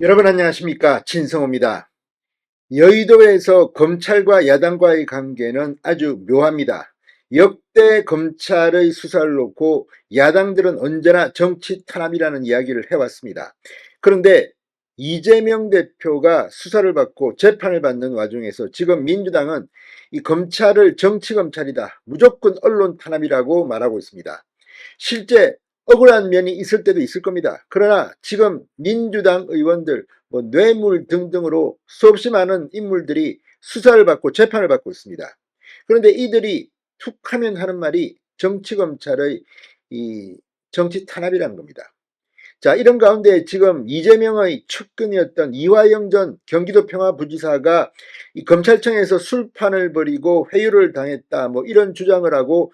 여러분 안녕하십니까, 진성호입니다. 여의도에서 검찰과 야당과의 관계는 아주 묘합니다. 역대 검찰의 수사를 놓고 야당들은 언제나 정치 탄압이라는 이야기를 해왔습니다. 그런데 이재명 대표가 수사를 받고 재판을 받는 와중에서 지금 민주당은 이 검찰을 정치검찰이다, 무조건 언론 탄압이라고 말하고 있습니다. 실제 억울한 면이 있을 때도 있을 겁니다. 그러나 지금 민주당 의원들, 뇌물 등등으로 수없이 많은 인물들이 수사를 받고 재판을 받고 있습니다. 그런데 이들이 툭하면 하는 말이 정치검찰의 이 정치 탄압이라는 겁니다. 자, 이런 가운데 지금 이재명의 측근이었던 이화영 전 경기도 평화부지사가 이 검찰청에서 술판을 벌이고 회유를 당했다, 이런 주장을 하고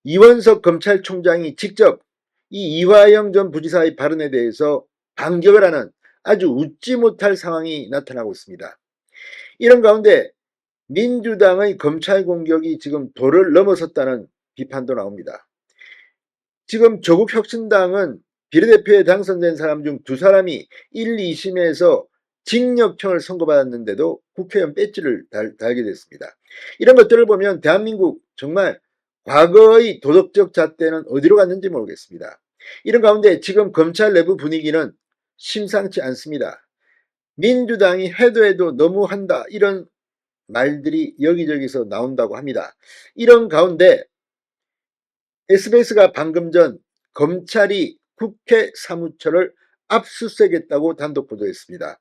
이원석 검찰총장이 직접 이 이화영 전 부지사의 발언에 대해서 반격을 하는 아주 웃지 못할 상황이 나타나고 있습니다. 이런 가운데 민주당의 검찰 공격이 지금 도를 넘어섰다는 비판도 나옵니다. 지금 조국혁신당은 비례대표에 당선된 사람 중 두 사람이 1, 2심에서 징역형을 선고받았는데도 국회의원 배지를 달게 됐습니다. 이런 것들을 보면 대한민국 정말 과거의 도덕적 잣대는 어디로 갔는지 모르겠습니다. 이런 가운데 지금 검찰 내부 분위기는 심상치 않습니다. 민주당이 해도 너무한다, 이런 말들이 여기저기서 나온다고 합니다. 이런 가운데 SBS가 방금 전 검찰이 국회 사무처를 압수수색했다고 단독 보도했습니다.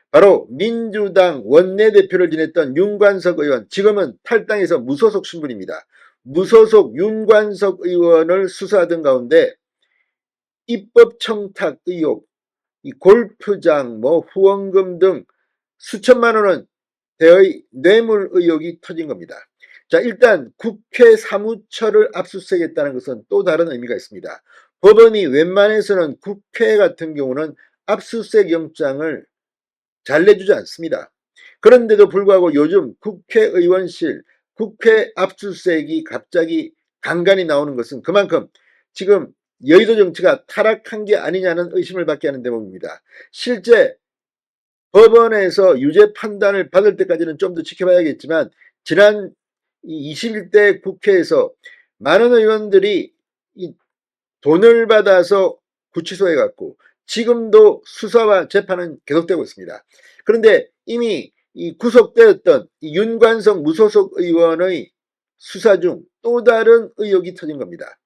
바로 민주당 원내대표를 지냈던 윤관석 의원, 지금은 탈당해서 무소속 신분입니다. 무소속 윤관석 의원을 수사하던 가운데 입법 청탁 의혹, 이 골프장, 후원금 등 수천만 원은 대의 뇌물 의혹이 터진 겁니다. 자, 일단 국회 사무처를 압수수색했다는 것은 또 다른 의미가 있습니다. 법원이 웬만해서는 국회 같은 경우는 압수수색 영장을 잘 내주지 않습니다. 그런데도 불구하고 요즘 국회의원실, 국회 압수수색이 갑자기 간간히 나오는 것은 그만큼 지금 여의도 정치가 타락한 게 아니냐는 의심을 받게 하는 대목입니다. 실제 법원에서 유죄 판단을 받을 때까지는 좀 더 지켜봐야겠지만, 지난 21대 국회에서 많은 의원들이 이 돈을 받아서 구치소에 갔고 지금도 수사와 재판은 계속되고 있습니다. 그런데 이미 이 구속되었던 이 윤관석 무소속 의원의 수사 중 또 다른 의혹이 터진 겁니다.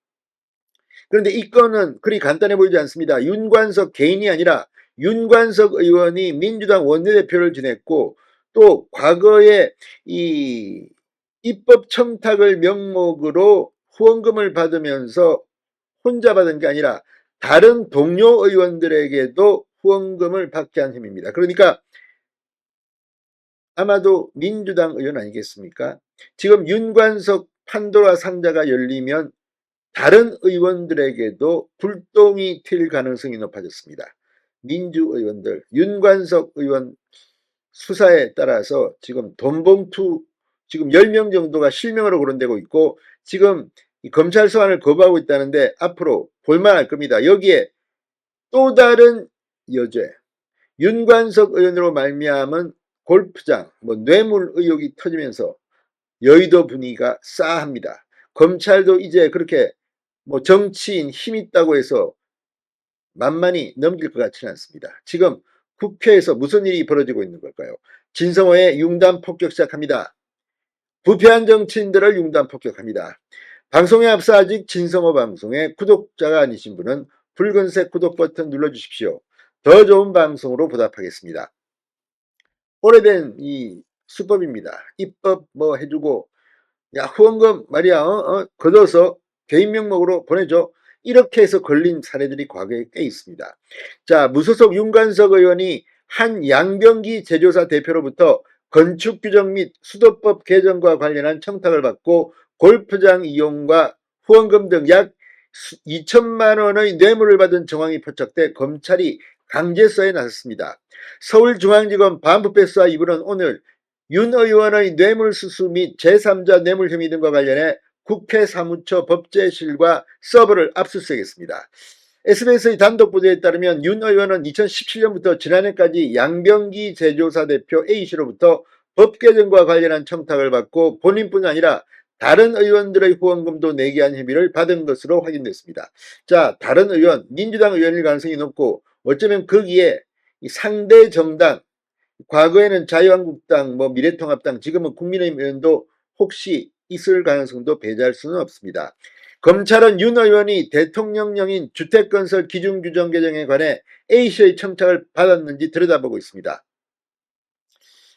그런데 이 건은 그리 간단해 보이지 않습니다. 윤관석 개인이 아니라 윤관석 의원이 민주당 원내대표를 지냈고, 또 과거에 이 입법 청탁을 명목으로 후원금을 받으면서 혼자 받은 게 아니라 다른 동료 의원들에게도 후원금을 받게 한 셈입니다. 그러니까 아마도 민주당 의원 아니겠습니까? 지금 윤관석 판도라 상자가 열리면 다른 의원들에게도 불똥이 튈 가능성이 높아졌습니다. 민주의원들, 윤관석 의원 수사에 따라서 지금 돈봉투 지금 10명 정도가 실명으로 거론되고 있고, 지금 이 검찰 소환을 거부하고 있다는데 앞으로 볼만할 겁니다. 여기에 또 다른 여죄, 윤관석 의원으로 말미암은 골프장, 뇌물 의혹이 터지면서 여의도 분위기가 싸합니다. 검찰도 이제 그렇게 정치인 힘 있다고 해서 만만히 넘길 것 같지는 않습니다. 지금 국회에서 무슨 일이 벌어지고 있는 걸까요? 진성호의 융단 폭격 시작합니다. 부패한 정치인들을 융단 폭격합니다. 방송에 앞서 아직 진성호 방송의 구독자가 아니신 분은 붉은색 구독 버튼 눌러주십시오. 더 좋은 방송으로 보답하겠습니다. 오래된 이 수법입니다. 입법 해주고, 야, 후원금 말이야, 걷어서 개인 명목으로 보내줘, 이렇게 해서 걸린 사례들이 과거에 꽤 있습니다. 자, 무소속 윤관석 의원이 한 양병기 제조사 대표로부터 건축규정 및 수도법 개정과 관련한 청탁을 받고 골프장 이용과 후원금 등 약 2천만 원의 뇌물을 받은 정황이 포착돼 검찰이 강제수사에 나섰습니다. 서울중앙지검 반부패수사 2부는 오늘 윤 의원의 뇌물수수 및 제3자 뇌물 혐의 등과 관련해 국회 사무처 법제실과 서버를 압수수색했습니다. SBS의 단독 보도에 따르면 윤 의원은 2017년부터 지난해까지 양병기 제조사 대표 A씨로부터 법 개정과 관련한 청탁을 받고 본인뿐 아니라 다른 의원들의 후원금도 내게 한 혐의를 받은 것으로 확인됐습니다. 자, 다른 의원, 민주당 의원일 가능성이 높고 어쩌면 거기에 상대 정당, 과거에는 자유한국당, 미래통합당, 지금은 국민의힘 의원도 혹시 있을 가능성도 배제할 수는 없습니다. 검찰은 윤 의원이 대통령령인 주택건설 기준규정 개정에 관해 A씨의 청탁을 받았는지 들여다보고 있습니다.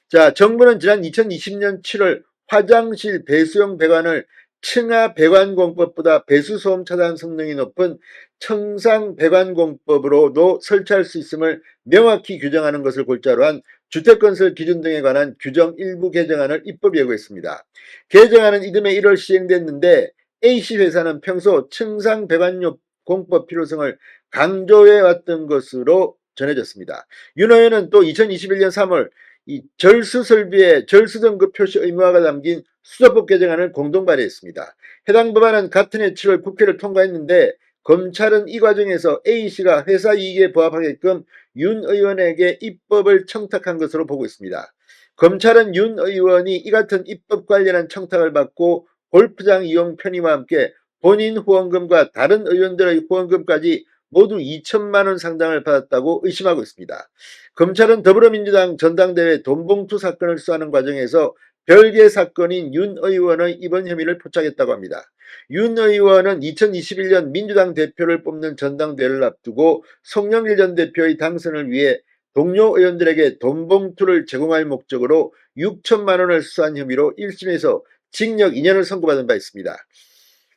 자, 정부는 지난 2020년 7월 화장실 배수용 배관을 층하 배관공법보다 배수소음 차단 성능이 높은 청상 배관공법으로도 설치할 수 있음을 명확히 규정하는 것을 골자로 한 주택건설 기준 등에 관한 규정 일부 개정안을 입법 예고했습니다. 개정안은 이듬해 1월 시행됐는데 A씨 회사는 평소 청상 배관공법 필요성을 강조해왔던 것으로 전해졌습니다. 윤 의원은 또 2021년 3월 이 절수 설비의 절수 등급 표시 의무화가 담긴 수도법 개정안을 공동 발의했습니다. 해당 법안은 같은 해 7월 국회를 통과했는데 검찰은 이 과정에서 A씨가 회사 이익에 부합하게끔 윤 의원에게 입법을 청탁한 것으로 보고 있습니다. 검찰은 윤 의원이 이 같은 입법 관련한 청탁을 받고 골프장 이용 편의와 함께 본인 후원금과 다른 의원들의 후원금까지 모두 2천만 원 상당을 받았다고 의심하고 있습니다. 검찰은 더불어민주당 전당대회 돈봉투 사건을 수사하는 과정에서 별개 사건인 윤 의원의 이번 혐의를 포착했다고 합니다. 윤 의원은 2021년 민주당 대표를 뽑는 전당대회를 앞두고 송영길 전 대표의 당선을 위해 동료 의원들에게 돈봉투를 제공할 목적으로 6천만 원을 수수한 혐의로 1심에서 징역 2년을 선고받은 바 있습니다.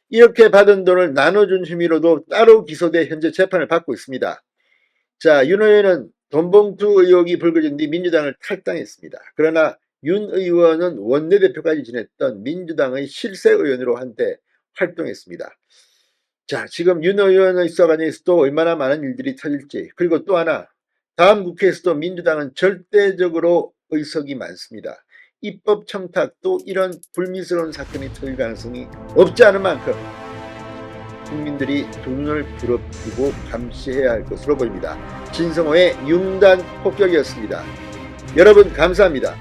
이렇게 받은 돈을 나눠준 혐의로도 따로 기소돼 현재 재판을 받고 있습니다. 자, 윤 의원은 돈봉투 의혹이 불거진 뒤 민주당을 탈당했습니다. 그러나 윤 의원은 원내대표까지 지냈던 민주당의 실세 의원으로 한때 활동했습니다. 자, 지금 윤 의원의 수사 과정에서도 얼마나 많은 일들이 터질지, 그리고 또 하나, 다음 국회에서도 민주당은 절대적으로 의석이 많습니다. 입법 청탁도 이런 불미스러운 사건이 터질 가능성이 없지 않은 만큼 국민들이 두 눈을 부릅뜨고 감시해야 할 것으로 보입니다. 진성호의 융단 폭격이었습니다. 여러분 감사합니다.